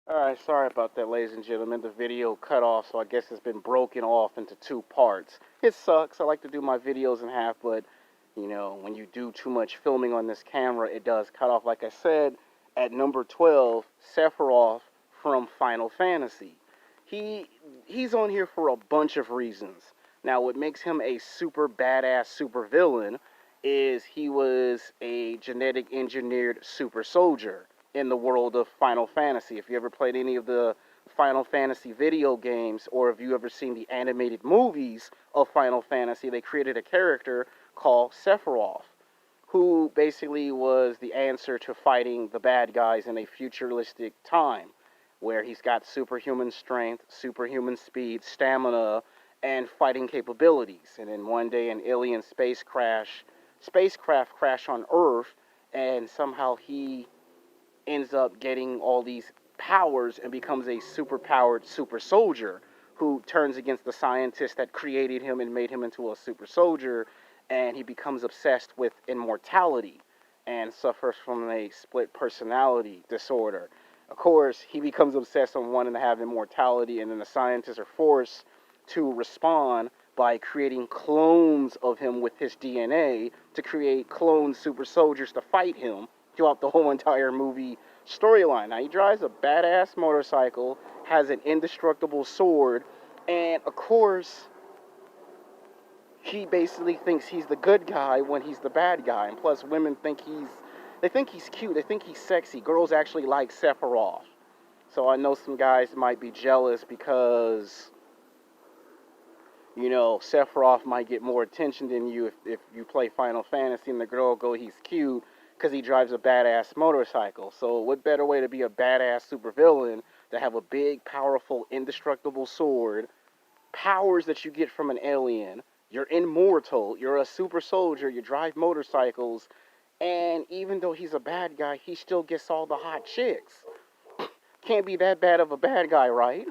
Alright, sorry about that, ladies and gentlemen. The video cut off, so I guess it's been broken off into two parts. It sucks. I like to do my videos in half, but, when you do too much filming on this camera, it does cut off. Like I said, at number 12, Sephiroth from Final Fantasy. He's on here for a bunch of reasons. Now, what makes him a super badass supervillain is he was a genetic engineered super soldier in the world of Final Fantasy. If you ever played any of the Final Fantasy video games, or if you ever seen the animated movies of Final Fantasy, they created a character called Sephiroth, who basically was the answer to fighting the bad guys in a futuristic time, where he's got superhuman strength, superhuman speed, stamina, and fighting capabilities. And then one day an alien spacecraft crash on Earth, and somehow he ends up getting all these powers and becomes a superpowered super soldier who turns against the scientist that created him and made him into a super soldier, and he becomes obsessed with immortality and suffers from a split personality disorder. Of course, he becomes obsessed on wanting to have immortality, and then the scientists are forced to respond by creating clones of him with his DNA to create clone super soldiers to fight him throughout the whole entire movie storyline. Now, he drives a badass motorcycle, has an indestructible sword, and of course, he basically thinks he's the good guy when he's the bad guy. And plus, women think they think he's cute, they think he's sexy. Girls actually like Sephiroth. So I know some guys might be jealous because, Sephiroth might get more attention than you if you play Final Fantasy and the girl go, he's cute because he drives a badass motorcycle. So what better way to be a badass supervillain to have a big, powerful, indestructible sword, powers that you get from an alien, you're immortal, you're a super soldier, you drive motorcycles, and even though he's a bad guy, he still gets all the hot chicks. Can't be that bad of a bad guy, right?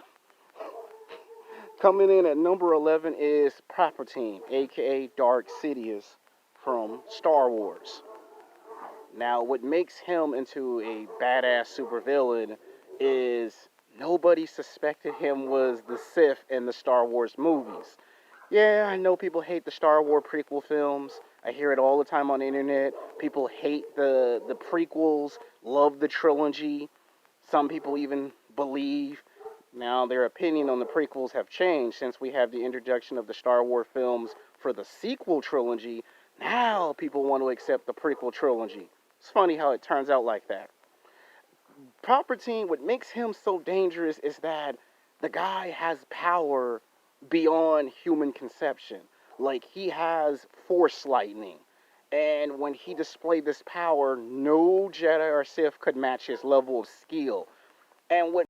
Coming in at number 11 is Palpatine, aka Darth Sidious from Star Wars. Now, what makes him into a badass supervillain is nobody suspected him was the Sith in the Star Wars movies. Yeah, I know people hate the Star Wars prequel films. I hear it all the time on the internet. People hate the prequels, love the trilogy. Some people even believe. Now, their opinion on the prequels have changed since we have the introduction of the Star Wars films for the sequel trilogy. Now, people want to accept the prequel trilogy. It's funny how it turns out like that. Palpatine, what makes him so dangerous is that the guy has power beyond human conception. Like, he has force lightning. And when he displayed this power, no Jedi or Sith could match his level of skill. And what